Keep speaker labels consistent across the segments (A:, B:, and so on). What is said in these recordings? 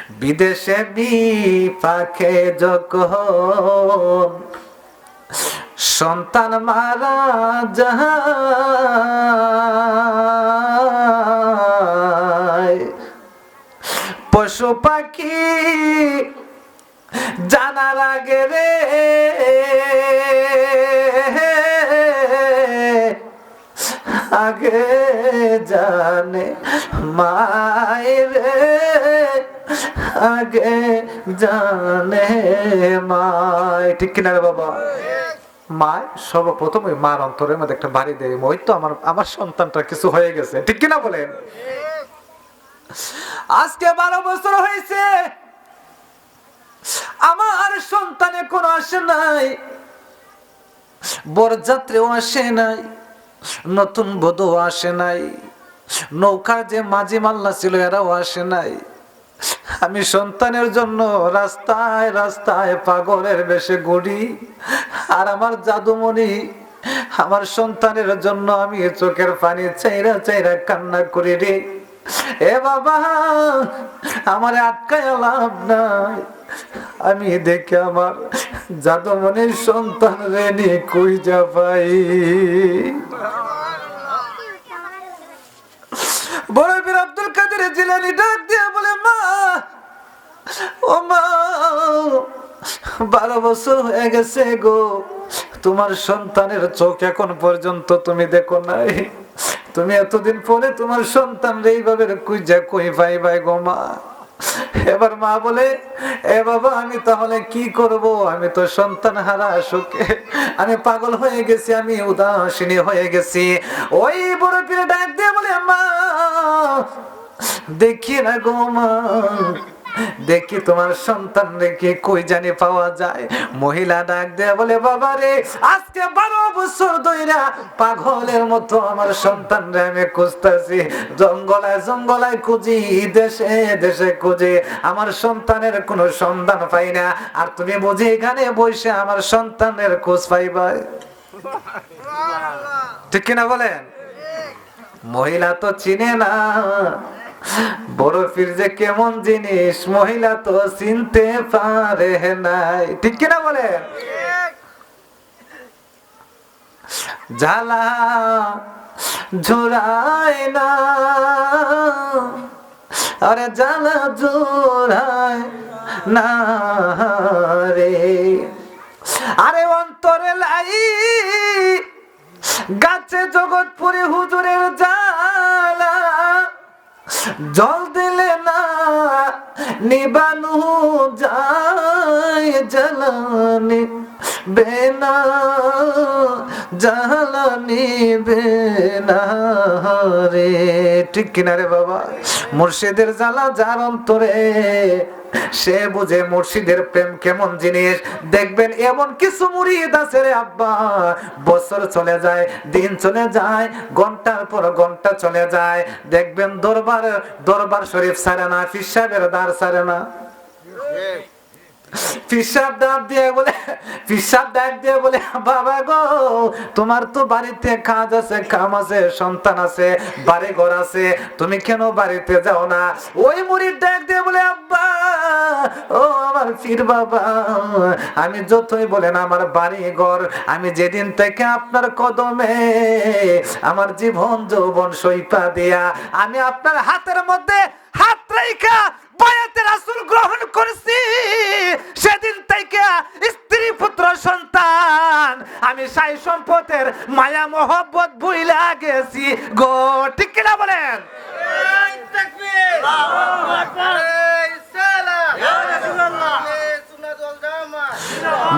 A: বিদেশে বিপাকে যখন সন্তান মারা যায়, পশু পাখি জানার আগে রে আগে জানে মায়ের, আগে জানে মায়। ঠিক কিনা রে বাবা? মা সর্বপ্রথম ওই মার অন্তরের মধ্যে একটা বাড়ি দেয়, ওই তো আমার সন্তানটা কিছু হয়ে গেছে। ঠিক কিনা বলেন? আজকে 12 বছর হয়েছে, আমার সন্তানে কোনো আসে নাই, বরযাত্রীও আসে নাই, নতুন বধূ আসে নাই, নৌকার যে মাঝি মাল্লা ছিল এরাও আসে নাই। আমি সন্তানের জন্য রাস্তায় রাস্তায় পাগলের বেশে ঘুরি, আর আমার জাদুমণি আমার সন্তানের জন্য আমি চোখের পানি চাইরা চাইরা কান্না করি রে। এ বাবা, আমার আটকায় লাভ নাই, আমি দেখে আমার জাদুমণির সন্তান রে নি কই যা পাই। বড় পীর আব্দুল কাদের জিলানী ডাক দিয়ে বলে, মা ও মা, 12 বছর হয়ে গেছে গো, তোমার সন্তানের চোখ এখন পর্যন্ত তুমি দেখো নাই, তুমি এতদিন পরে তোমার সন্তান এইভাবে কুইজা কই পাইবাই গো মা। এবার মা বলে, এ বাবা আমি তাহলে কি করব, আমি তো সন্তান হারা শোকে আমি পাগল হয়ে গেছি, আমি উদাসীনী হয়ে গেছি। ওই বড় পীর ডাক দিয়ে বলে, মা দেখি না গো মা, দেখি তোমার সন্তান রেখে কই জানি পাওয়া যায়। মহিলা ডাক দেয়া বলে, বাবা রে, আজকে 12 বছর ধইরা পাগলের মতো আমার সন্তান রে আমি খুঁজতেছি, জঙ্গলায় জঙ্গলায় খুঁজি, দেশে দেশে খুঁজি, আমার সন্তানের কোনো সন্ধান পাই না, আর তুমি বুঝি এখানে বসে আমার সন্তানের খোঁজ পাইবা। ঠিক কিনা বলেন? মহিলা তো চিনে না বড় পীর যে কেমন জিনিস, মহিলা তো চিনতে পারে নাই। ঠিক কিনা বলেন? জ্বালা জোড়ায় না, আরে জ্বালা জোড়ায় না রে, আরে অন্তরে লাই গাছে জগৎপুরে হুজুরের জ্বালা, জল দিলে না নিবানু যায়, জ্বালানি বেনা জ্বালানি বেনা রে। ঠিক কিনা রে বাবা? মুর্শিদের জ্বালা যার অন্তরে, সে বুঝে মুর্শিদের প্রেম কেমন জিনিস। দেখবেন এমন কিছু মুরিদ আছে রে আব্বা, বছর চলে যায়, দিন চলে যায়, ঘন্টার পর ঘন্টা চলে যায়, দেখবেন দরবার শরীফ ছাড়ে না, পীর সাহেবের দ্বার ছাড়ে না। পিসাব ডাক দিয়ে বলে, বাবা গো, তোমার তো বাড়িতে কাজ আছে, কাম আছে, সন্তান আছে, বাড়ি ঘর আছে, তুমি কেন বাড়িতে যাও না? ওই মুরিদ ডাক দিয়ে বলে, আব্বা ও আমার পীর বাবা, আমি যতই বলেন আমার বাড়ি ঘর, আমি যেদিন থেকে আপনার কদমে আমার জীবন যৌবন সইপা দিয়া আমি আপনার হাতের মধ্যে হাত রাইখা বায়াতে রাসূল গ্রহণ করেছি, সেদিন থেকে স্ত্রী পুত্র সন্তান আমি সাই সম্পদের মায়া মোহব্বত ভুইলা গেছি গো। ঠিক কিনা বলেন?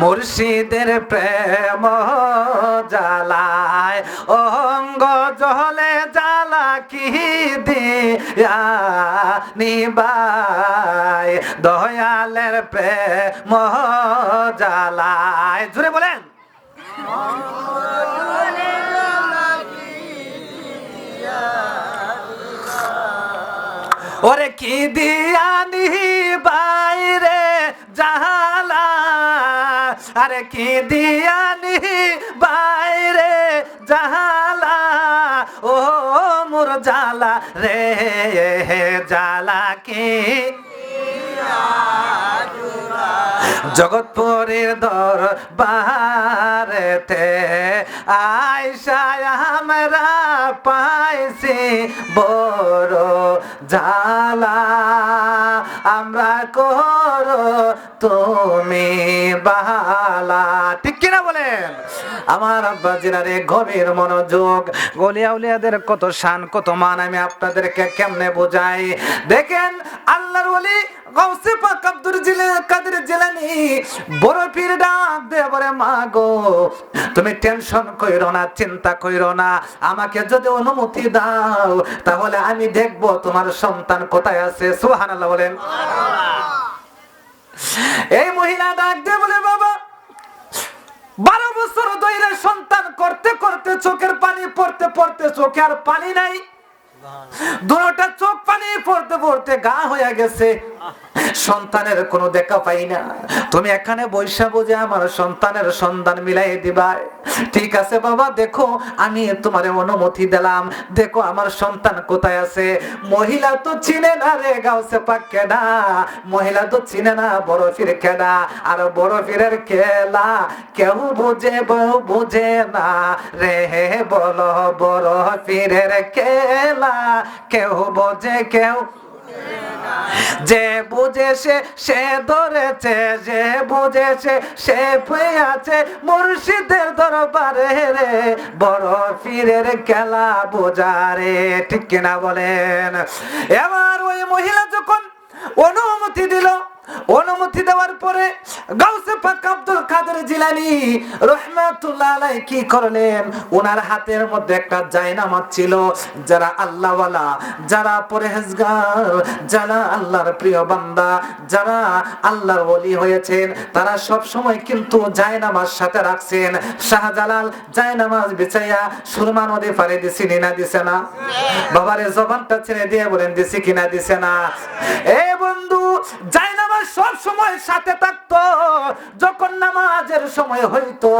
A: মুর্শিদের প্রেম জ্বালায় অঙ্গ জলে জ্বালা কি দিয়া নিবাই, দয়ালের প্রেম জ্বালায়। জোরে বলেন। ওরে কি দিয়া নিবাই রে জ্বালা, আরে কি দিয়া নিবাই রে জ্বালা, ও মোর জ্বালা রে জ্বালা কি জগৎপুরীর দরবারেতে আয়সা আমরা পাইছি বড় জ্বালা, আমরা করো তুমি বালা। ঠিক কিনা বলেন? আমার আব্বাজিরা রে, গভীর মনোযোগ। ওলিয়া উলিয়াদের কত শান, কত মান আমি আপনাদেরকে কেমনে বোঝাই। দেখেন আল্লাহর ওলি গাউসে পাক আব্দুল কাদের জিলানী বড় পীর ডাক দে বলে, মা গো তুমি টেনশন কইরো না, চিন্তা কইরো না, আমাকে যদি অনুমতি দাও তাহলে আমি দেখব তোমার সন্তান কোথায় আছে। সুবহানাল্লাহ বলেন। এই মহিলা ডাক দে বলে, বাবা 12 বছর ধরে সন্তান করতে করতে চোখের পানি পড়তে পড়তে চোখে আর পানি নাই, দুটোটা চোখ পানি পড়তে পড়তে গা হয়ে গেছে, সন্তানের কোনো দেখা পাই না। তুমি এখানে বৈশা বুঝে আমার সন্তানের সন্ধান মিলাই দিবা। ঠিক আছে বাবা, দেখো আমি তোমার অনুমতি দিলাম, দেখো আমার সন্তান কোথায় আছে। মহিলা তো চিনে না রে গাউসে পাক কেডা, মহিলা তো চিনে না বড় পীর কেডা, আর বড় পীরের খেলা কেউ বুঝে বউ বুঝে না রে, বলো বড় পীরের খেলা কেউ বোঝে কেউ যে বুঝেছে সে ধরেছে, যে বুঝেছে সে পেয়েছে মুর্শিদের দরবারে রে, বড় পীরের খেলা বোঝারে। ঠিক কিনা বলেন? এবার ওই মহিলা যখন অনুমতি দিল, অনুমতি দেওয়ার পরে গাউসে পাক আব্দুল কাদের জিলানী রাহমাতুল্লাহ আলাইহি কি করলেন, ওনার হাতের মধ্যে একটা জায়নামাজ ছিল। যারা আল্লাহওয়ালা, যারা পরহেজগার, যারা আল্লাহর প্রিয় বান্দা, যারা আল্লাহর ওলি হয়েছেন, তারা সব সময় কিন্তু জায়নামাজ সাথে রাখছেন। শাহজালাল জায়নামাজ বিছাইয়া সুরমা নদী পাড়ে দিছি না দিছে না? বাবারে জবানটা ছেড়ে দিয়ে বলেন দিছি কিনা দিছে না? এ বন্ধু, জায়নামাজ সব সময় সাথে থাকতো, যখন নামাজের সময় হইতো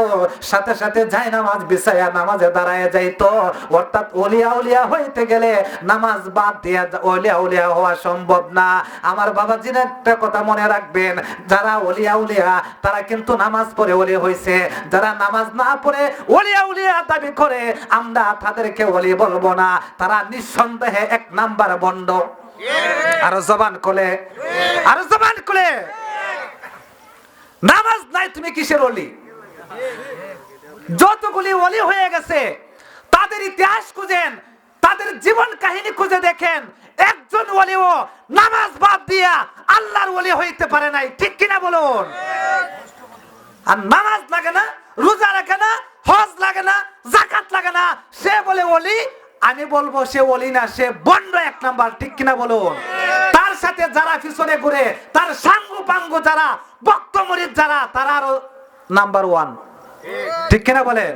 A: সাথে সাথে জায়নামাজ বিছাইয়া নামাজে দাঁড়ায় যাইতো। অর্থাৎ ওলিয়া উলিয়া হইতে গেলে নামাজ বাদ দিয়ে ওলিয়া উলিয়া হওয়া সম্ভব না। আমার বাবাজির একটা কথা মনে রাখবেন, যারা ওলিয়া উলিয়া তারা কিন্তু নামাজ পড়ে ওলি হইছে, যারা নামাজ না পড়ে ওলিয়া উলিয়া দাবি করে আমরা তাদেরকে ওলি বলবো না, তারা নিঃসন্দেহে 1 নাম্বার বন্ড। আরো জবান খুলে, আরো জবান খুলে। নামাজ নাই তুমি কিসের ওলি? যতগুলি ওলি হয়ে গেছে তাদের ইতিহাস খুঁজেন, তাদের জীবন কাহিনী খুঁজে দেখেন, একজন ওলিও নামাজ বাদ দিয়া আল্লাহর ওলি হইতে পারে নাই। ঠিক কিনা বলুন? আর নামাজ লাগে না, রোজা রাখে না, হজ লাগে না, যাকাত লাগে না, সে বলে ওলি? আমি বলবো সে ওলি না, সে বন্ড 1 নাম্বার। ঠিক কিনা বলুন? তার সাথে যারা পিছনে ঘুরে, তার সাঙ্গ পাঙ্গ যারা, ভক্ত মুরিদ যারা, তারা আরো নাম্বার 1। ঠিক কিনা বলেন?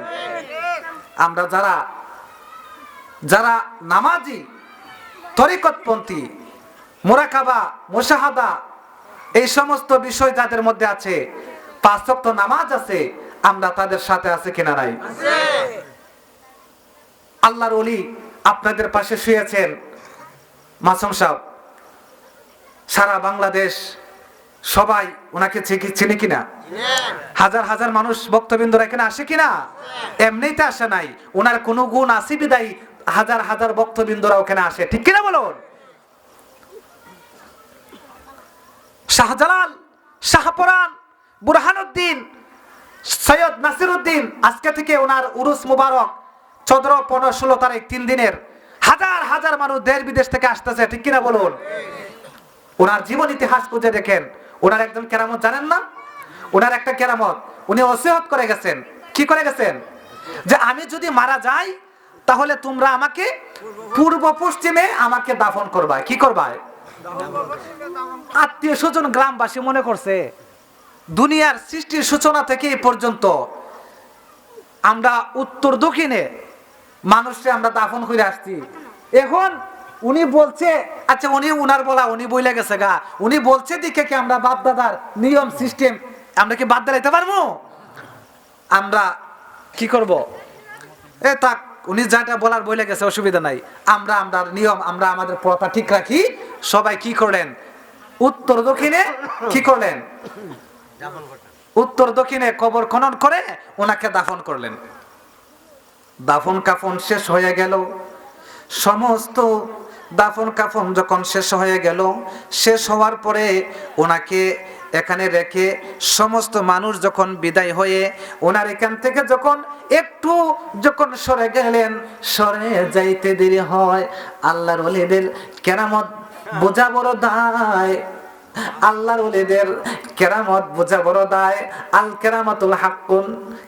A: আমরা যারা যারা নামাজি, তরিকতপন্থী, মুরাকাবা, মুশাহাদা, এই সমস্ত বিষয় যাদের মধ্যে আছে, 5 ওয়াক্ত নামাজ আছে, আমরা তাদের সাথে আছে কিনা নাই? আল্লাহর ওলি আপনাদের পাশে শুয়েছেন মাসুম সাহেব, সারা বাংলাদেশ সবাই ওনাকে চিনি কিনা? হাজার হাজার মানুষ ভক্তবৃন্দরা এখানে আসে কিনা? এমনিতে আসে নাই, ওনার কোন গুণ আছে বিদায়ী হাজার হাজার ভক্তবৃন্দরা ওখানে আসে। ঠিক কিনা বলুন? শাহজালাল, শাহপরান, বুরহানুদ্দিন, সৈয়দ নাসিরউদ্দিন, আজকে থেকে ওনার উরুস মুবারক 14, 15, 16 তারিখ 3 দিনের, হাজার হাজার মানুষ দেশ বিদেশ থেকে আসতেছে। ঠিক কিনা বলুন? ওনার জীবন ইতিহাস খুঁজে দেখেন। ওনার একজন কেরামত জানেন না? ওনার একটা কেরামত, উনি ওসিয়ত করে গেছেন। কি করে গেছেন? যে আমি যদি মারা যাই তাহলে তোমরা আমাকে পূর্ব পশ্চিমে আমাকে দাফন করবা। কি করবা? আত্মীয় স্বজন গ্রামবাসী মনে করছে দুনিয়ার সৃষ্টির সূচনা থেকে এই পর্যন্ত আমরা উত্তর দক্ষিণে মানুষকে আমরা দাফন করে আসছি। এখন উনি বলছে, আচ্ছা উনি উনার বলা উনি বইলে গেছে গা, উনি বলছে দিকে কি আমরা বাপ দাদার নিয়ম সিস্টেম আমরা কি বাদ দিতে পারবো? আমরা কি করব? থাক, উনি যাটা বলার বইলে গেছে, অসুবিধা নাই। আমরা আমাদের নিয়ম, আমরা আমাদের প্রথা ঠিক রাখি। সবাই কি করলেন? উত্তর দক্ষিণে কি করলেন? উত্তর দক্ষিণে কবর খনন করে ওনাকে দাফন করলেন। দাফন কাফন শেষ হয়ে গেল, সমস্ত দাফন কাফন যখন শেষ হয়ে গেল, শেষ হওয়ার পরে ওনাকে এখানে রেখে সমস্ত মানুষ যখন বিদায় হয়ে ওনার এখান থেকে যখন সরে গেলেন, সরে যাইতে দেরি হয়। আল্লাহর ওলিদের কেরামত বোঝা বড় দায়, আল্লাহর ওলিদের কেরামত বোঝা বড় দায়। আল কেরামাতুল হাক্কুন,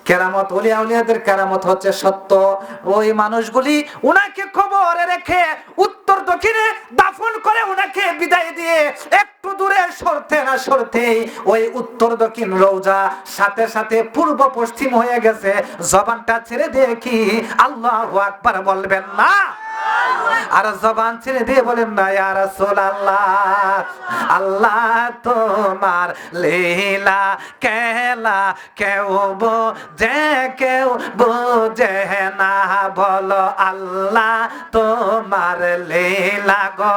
A: কেরামত ওলিয়া উলিয়াদের কেরামত হচ্ছে সত্য। ওই মানুষগুলি উনাকে কবরে রেখে উত্তর দক্ষিণে দাফন করে উনাকে বিদায় দিয়ে একটু দূরে সরতে না সরতেই ওই উত্তর দক্ষিণ রওজা সাথে সাথে পূর্ব পশ্চিম হয়ে গেছে। জবানটা ছেড়ে দিয়ে কি আল্লাহু আকবার বলবেন না? আর জবান ছেড়ে দিয়ে বলেন না ইয়া রাসূলুল্লাহ, আল্লাহ তোমার লীলা খেলা কেউ বোঝে না, বলো আল্লাহ তোমার লীলা গো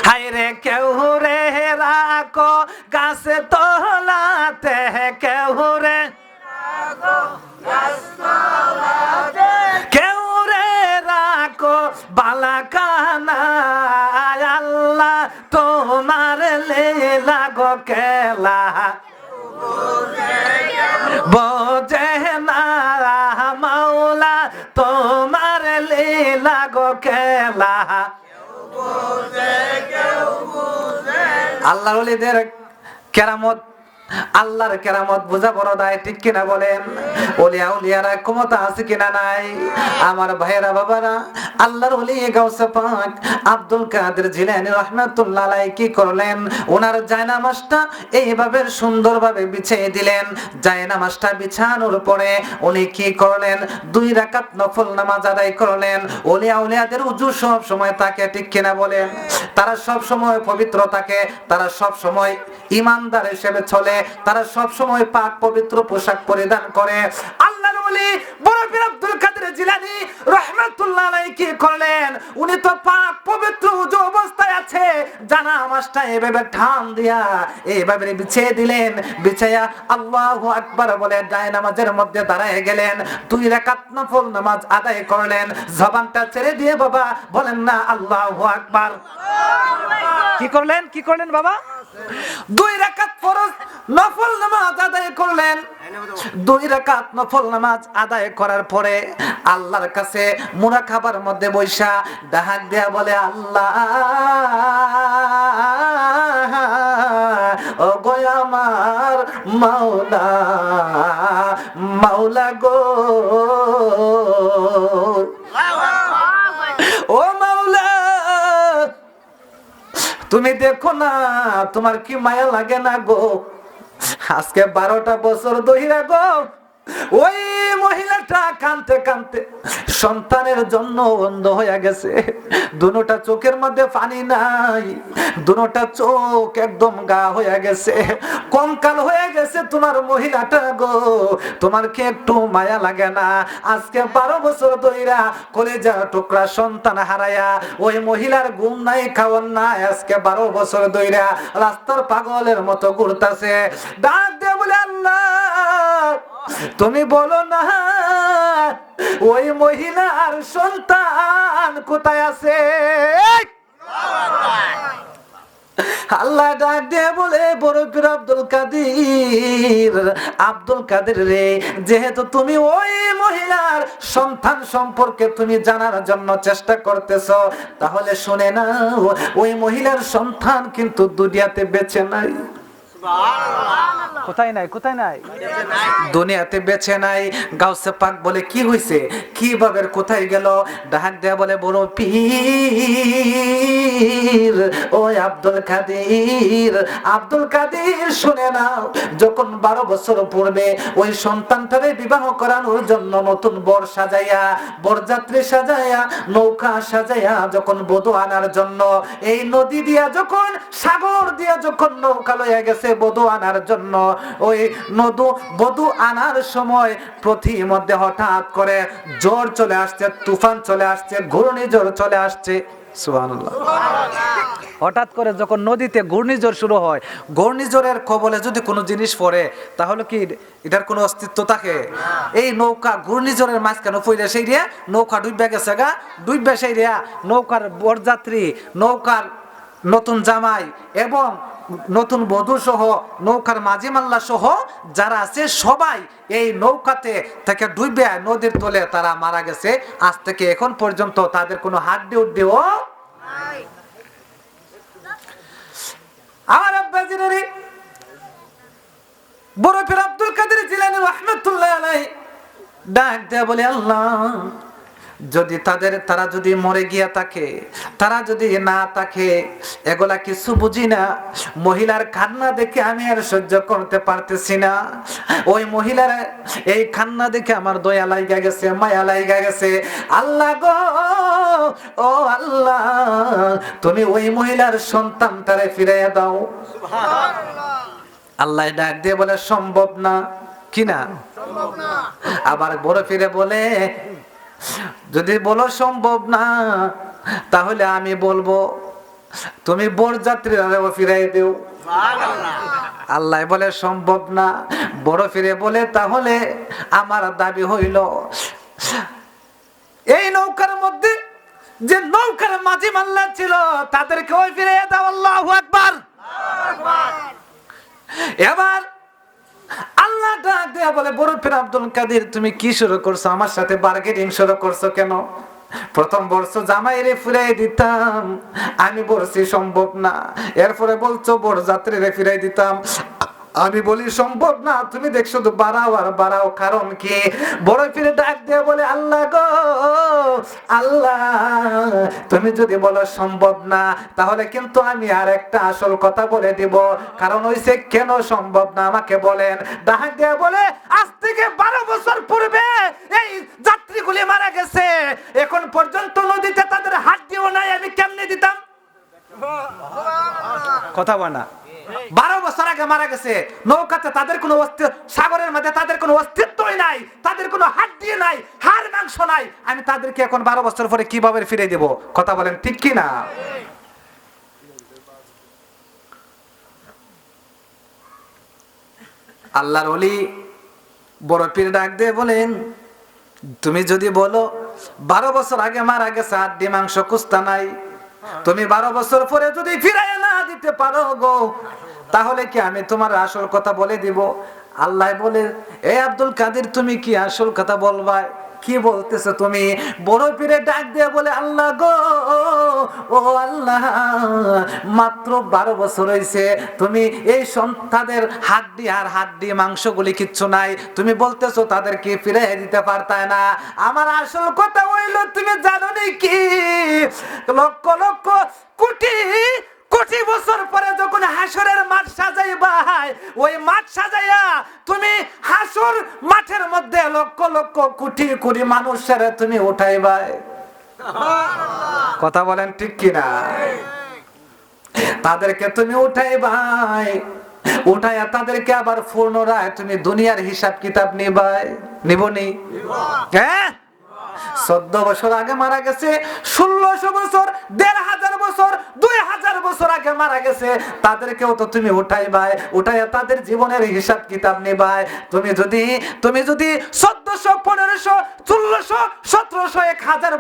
A: হায়রে কেউ রে রাখো গাছে তলাতে, কেউ রে কেউ রে রাখো বালাকানা, আল্লাহ তোমার লীলা গো খেলা বোঝে না, মাওলা তোমার লীলা গো খেলা। আল্লাহর ওলিদের কেরামত, আল্লাহর কেরামত বোঝা বড় দায়, ঠিক কিনা বলেন? ওলিয়া উলিয়ারা ক্ষমতা আছে কিনা নাই? আমার ভাইয়েরা বাবারা, আল্লাহর ওলি গাউসে পাক আব্দুল কাদের জিলানী রাহমাতুল্লাহ আলাইহি কি করলেন? ওনার জায়নামাজটা এইভাবে সুন্দরভাবে বিছিয়ে দিলেন। জায়নামাজটা বিছানোর পরে উনি কি করলেন? 2 রাকাত নফল নামাজ আদায় করলেন। ওলিয়া উলিয়াদের ওযু সব সময় থাকে, ঠিক কিনা বলেন? তারা সব সময় পবিত্র থাকে, তারা সব সময় ঈমানদার হিসেবে চলে, তারা সব সময় পাক পবিত্র পোশাক পরিধান করে। আল্লাহর ওলি বড় পীর আব্দুল কাদের জিলানী রাহমাতুল্লাহ আলাইহি কি করলেন? উনি তো পাক পবিত্র ওযু অবস্থায় আছে, জানামাজটা এভাবে ঠান দিয়া এইভাবে বিছিয়ে দিলেন। বিছায়া আল্লাহু আকবার বলে জায়নামাজের মধ্যে দাঁড়ায় গেলেন। 2 রাকাত নফল নামাজ আদায় করলেন। জবানটা ছেড়ে দিয়ে বাবা বলেন না আল্লাহু আকবার। কি করলেন বাবা? 2 রাকাত ফরজ নফল নামাজ আদায় করলেন। 2 রাকাত নফল নামাজ আদায় করার পরে আল্লাহর কাছে মুরাকাবার মধ্যে বৈশা ডাক দেয়া বলে, আল্লাহ ও গো আমার মাওলা, মাওলা গো, ও মাওলা তুমি দেখো না, তোমার কি মায়া লাগে না গো? আজকে 12টা বছর ধইরা গো ওই মহিলাটা কাঁদতে কাঁদতে সন্তানের জন্য অন্ধ হয়ে গেছে। দুনোটা চোখের মধ্যে পানি নাই, দুনোটা চোখ একদম গা হয়ে গেছে, কঙ্কাল হয়ে গেছে তোমার মহিলাটা গো। তোমার কি একটু মায়া লাগে না? আজকে 12 বছর ধইরা কলেজা টুকরা সন্তান হারায়া ওই মহিলার ঘুম নাই, খাওয়ার নাই, আজকে 12 বছর ধইরা রাস্তার পাগলের মতো ঘুরতাছে। ডাক দিয়ে বলে, আল্লাহ তুমি বলো না ওই মহিলার সন্তান কোথায় আছে? আল্লাহ ডাক দিয়ে বলে, বড় পীর আব্দুল কাদের রে, যেহেতু তুমি ওই মহিলার সন্তান সম্পর্কে তুমি জানার জন্য চেষ্টা করতেছো, তাহলে শুনে নাও ওই মহিলার সন্তান কিন্তু দুনিয়াতে বেঁচে নাই। কোথায় নাই দুনিয়াতে বেঁচে নাই। গাউসে পাক বলে, কি হইছে? কিভাবে কোথায় গেল? ডাক দেয়া বলে, বড় পীর ওই আব্দুল কাদের শুনে নাও, যখন 12 বছর পূর্বে ওই সন্তানটারে বিবাহ করানোর জন্য নতুন বর সাজাইয়া, বরযাত্রী সাজাইয়া, নৌকা সাজাইয়া যখন বধূ আনার জন্য এই নদী দিয়া, যখন সাগর দিয়া যখন নৌকা লইয়া গেছে বধূ আনার জন্য, ওই বধূ আনার সময় পথি মধ্যে হঠাৎ করে ঝড় চলে আসছে, তুফান চলে আসছে, ঘূর্ণিঝড় চলে আসছে। সুবহানাল্লাহ। হঠাৎ করে যখন নদীতে ঘূর্ণিঝড় শুরু হয়, ঘূর্ণিঝড়ের কবলে যদি কোনো জিনিস পড়ে তাহলে কি এটার কোনো অস্তিত্ব থাকে? এই নৌকা ঘূর্ণিঝড়ের মাঝখানে পড়ে সেই রিয়া নৌকা ডুববে গেছে গা, ডুববে সেই রিয়া নৌকার বরযাত্রী, নৌকার নতুন জামাই এবং নতুন বধূ সহ নৌকার মাঝি মাল্লা সহ যারা আছে সবাই এই নৌকাতে থেকে ডুবে নদীর তলে তারা মারা গেছে। আজ থেকে এখন পর্যন্ত তাদের কোনো হাড্ডি উড্ডিও নাই। আমার আব্বাজিরে বড় পীর আব্দুল কাদের জিলানী রাহমাতুল্লাহ আলাইহি ডাক দেয়া বলে, আল্লাহ যদি তারা যদি মরে গিয়া থাকে, তারা যদি না থাকে, এগুলা কিছু বুঝি না, মহিলার কান্না দেখে আমি আর সহ্য করতে পারতেছি না। ওই মহিলার এই কান্না দেখে আমার দয়া লাগা গেছে, মায়া লাগা গেছে। আল্লাহ গো, ও আল্লাহ, তুমি ওই মহিলার সন্তান তারে ফিরাইয়া দাও। সুবহানাল্লাহ। আল্লাহ ডাক দিয়ে বলে, সম্ভব না। কি না? সম্ভব না। আবার বড় ফিরে বলে, যদি বলো সম্ভব না তাহলে আমি বলবো তুমি বরযাত্রীরাও ফিরাই দিও। আল্লাহ বলে সম্ভব না। বড় ফিরে বলে, তাহলে আমার দাবি হইল এই নৌকার মধ্যে যে নৌকার মাঝি মাল্লা ছিল তাদেরকে ওই ফিরাই দাও। আল্লাহু আকবার। এবার আল্লাহ ডাক দেয়া বলে, বড় পীর আব্দুল কাদের তুমি কি শুরু করছো? আমার সাথে বার্গেনিং শুরু করছো কেন? প্রথম বলছো জামাইরে ফিরাই দিতাম, আমি বলছি সম্ভব না। এরপরে বলছো বরযাত্রীরে ফিরাই দিতাম, আমি বলি সম্ভব না। তুমি দেখছো তো বাড়াও আর বাড়াও, কারণ কি? বড় ফিরে ডাক দিয়ে বলে, আল্লাহ গো, আল্লাহ তুমি যদি বলো সম্ভব না তাহলে কিন্তু আমি আর একটা আসল কথা বলে দিব। কারণ হইছে কেন সম্ভব না আমাকে বলেন। ডাক দিয়ে বলে, আজ থেকে 12 বছর পূর্বে এই যাত্রীগুলি মারা গেছে, এখন পর্যন্ত নদীতে তাদের হাড্ডিও নাই, আমি কেমনে দিতাম? কথা বলা 12 বছর আগে মারা গেছে, নৌকাতে তাদের কোনো অস্তিত্ব, সাগরের মধ্যে তাদের কোনো অস্তিত্বই নাই, তাদের কোনো হাড্ডি নাই, হাড় মাংস নাই, আমি তাদেরকে এখন 12 বছর পরে কিভাবে ফিরে দেব? কথা বলেন ঠিক কি না? আল্লাহর ওলি বড় পীর ডাক দিয়ে বলেন, তুমি যদি বলো 12 বছর আগে মারা গেছে, হাড্ডি মাংস কুস্তা নাই, তুমি 12 বছর পরে যদি ফিরাইয়া না দিতে পারো গো, তাহলে কি আমি তোমার আসল কথা বলে দিব? আল্লাহ বলে, এ আব্দুল কাদের তুমি কি আসল কথা বলবা? কি বলতেছো তুমি? বড় পীরে ডাক দিয়ে বলে, আল্লাহ গো, ও আল্লাহ, মাত্র 12 বছর হয়েছে, তুমি এই সন্তানদের হাড্ডি আর হাড্ডি মাংসগুলি কিচ্ছু নাই, তুমি বলতেছো তাদেরকে ফিরে দিতে পারতায় না। আমার আসল কথা হইল, তুমি জানো কি লক্ষ লক্ষ কোটি কোটি বছর পরে যখন হাসরের মাঠ সাজাইবা, ওই মাঠ সাজাইয়া তুমি হাসর মাঠের মধ্যে লক্ষ লক্ষ কোটি কোটি মানুষের তুমি উঠাইবা। কথা বলেন ঠিক কিনা? তাদেরকে তুমি উঠাইবাই, উঠাইয়া তাদেরকে আবার পুনরায় তুমি দুনিয়ার হিসাব কিতাব নিবাই। নিবনি? হ্যাঁ, 14 বছর আগে মারা গেছে, 1600 বছর, 1500 বছর, 2000 বছর আগে মারা গেছে, তাদেরকেও তো তুমি উঠাইবাই, উঠাইয়া তাদের জীবনের হিসাব কিতাব নিবাই। তুমি যদি 1400, 1500, 1600, 1700, 1000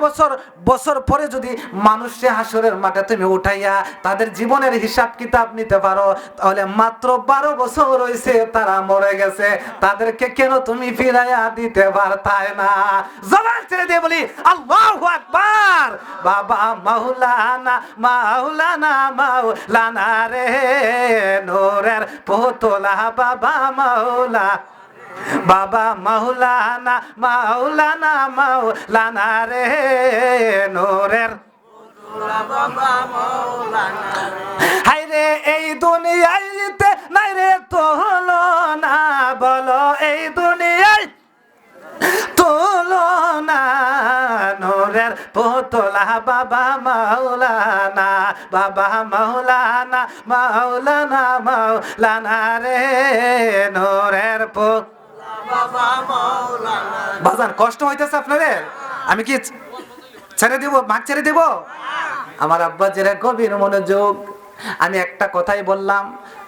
A: বছর পরে যদি মানুষে হাসরের মাঠে তুমি উঠাইয়া তাদের জীবনের হিসাব কিতাব নিতে পারো, তাহলে মাত্র 12 বছর হইছে তারা মরে গেছে, তাদেরকে কেন তুমি ফিরাইয়া দিতে পারতাই না? জবান ছেড়ে দিয়ে বলি আল্লাহু আকবার। বাবা মাওলানা মাওলানা মাওলানা রে, নূরের পুতলা বাবা মাওলা, বাবা মাওলানা মাওলানা মাওলানা রে, নূরের পুতলা বাবা মাওলানা। হায় রে, এই দুনিয়াতে নাই রে তুলনা, বলো এই দুনিয়ায় তুলনা, নূরের পুতলা বাবা মাওলানা, বাবা মাওলানা মাওলানা মাওলানা রে, নূরের পুতলা বাবা মাওলানা। বাজান কষ্ট হইতেছে আপনাদের? আমি কি ছেড়ে দিব? মাঠ ছেড়ে দিব? আমার আব্বা যারা গভীর মনোযোগ, আমি একটা কথাই বললাম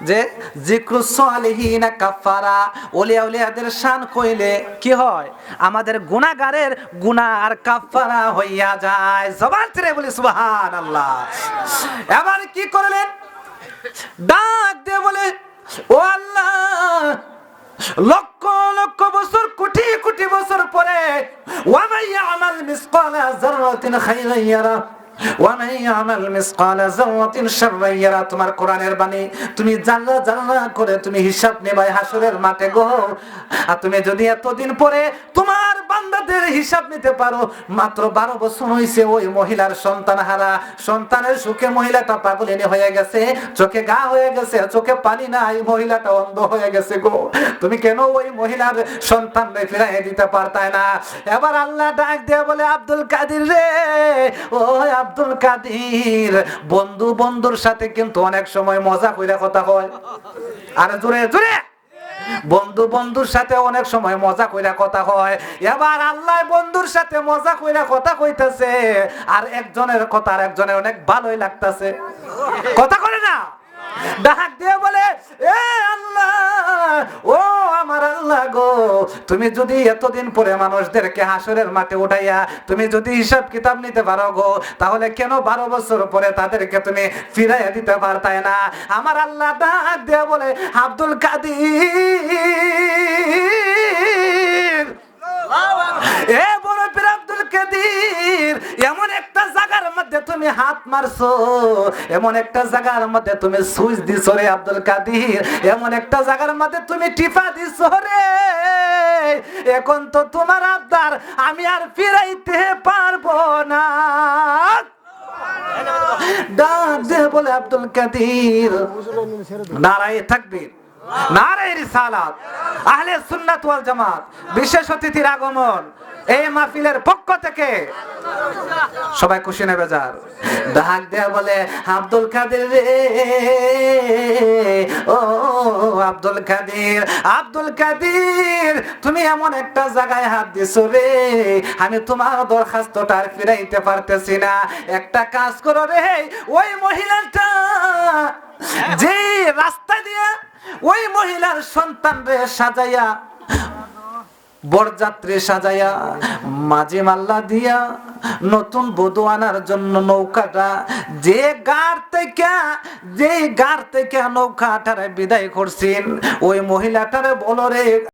A: যে যিকরুস সালিহিনা কাফারা, ওলিয়া উলিয়াদের শান কইলে কি হয়, আমাদের গুনাহগারের গুনাহ আর কাফারা হইয়া যায়। জবান ছেড়ে বলি সুবহানাল্লাহ। এবার কি করলেন, ডাক দিয়ে বলে ও আল্লাহ, লক্ষ লক্ষ বছর কোটি কোটি বছর পরে ওয়া মান ইয়ামাল মিসকালা যাররাতিন খায়রান ইয়ারা ওয়া মান ইয়ামাল মিসকালা যাররাতিন শাররান ইয়ারা। তোমার কোরআনের বাণী, তুমি জানলা জানলা করে তুমি হিসাব নেবাই হাসরের মাঠে গো। আর তুমি যদি এতদিন পরে তোমার বান্দাদের হিসাব নিতে পারো, মাত্র 12 বছর হইছে ওই মহিলার সন্তান হারা, সন্তানের সুখে মহিলাটা পাগলিনী হয়ে গেছে, চোখে ঘা হয়ে গেছে, চোখে পানি নাই, মহিলাটা অন্ধ হয়ে গেছে গো। তুমি কেন ওই মহিলার সন্তানরে ফিরাইয়ে দিতে পারতাই না? এবার আল্লাহ ডাক দিয়ে বলে আব্দুল কাদের রে, ও আব্দুল কাদের, বন্ধু বন্ধুর সাথে কিন্তু অনেক সময় মজা কইরা কথা হয়। আর জোরে জোরে, বন্ধু বন্ধুর সাথে অনেক সময় মজা কইরা কথা হয়। এবার আল্লাহ বন্ধুর সাথে মজা কইরা কথা কইতাছে, আর একজনের কথা আর একজনের অনেক ভালোই লাগতাছে, কথা করে না? ডাক দিয়ে বলে এ আল্লাহ, ও আমার আল্লাহ গো, তুমি যদি এতদিন পরে মানুষদেরকে হাসরের মাঠে উঠাইয়া তুমি যদি হিসাব কিতাব নিতে পারো গো, তাহলে কেন 12 বছর পরে তাদেরকে তুমি ফিরাইয়া দিতে পারতাই না? আমার আল্লাহ ডাক দিয়ে বলে আব্দুল কাদের, এ বড় পীর আব্দুল কাদের, এমন একটা জায়গার মধ্যে তুমি হাত মারছো, এমন একটা জায়গার মধ্যে তুমি সুইচ দিছো রে আব্দুল কাদের, এমন একটা জায়গার মধ্যে তুমি টিপা দিছো রে, এখন তো তোমার আব্দার আমি আর ফিরাইতে পারবো না। ডাক দিয়ে বলে আব্দুল কাদের, নারায়ে তাকবীর, নারায়ে রিসালাত, আহলে সুন্নাত ওয়াল জামাত, বিশেষ অতিথির আগমন এই মাহফিলের পক্ষ থেকে সবাই খুশি নেবে যার। ডাক দেয়া বলে আব্দুল কাদের রে, ও আব্দুল কাদের, আব্দুল কাদের, তুমি এমন একটা জায়গায় হাত দিছো রে, আমি তোমার দরখাস্তটা আর ফিরাইতে পারতেছি না। একটা কাজ করো রে, ওই মহিলাটা যে রাস্তা দিয়ে ওই মহিলার সন্তান রে সাজাইয়া, বরযাত্রী সাজাইয়া, মাঝে মাল্লা দিয়া নতুন বধূ আনার জন্য নৌকাটা যে গার থেকে নৌকাটারে বিদায় করছেন, ওই মহিলাটারে বলো রে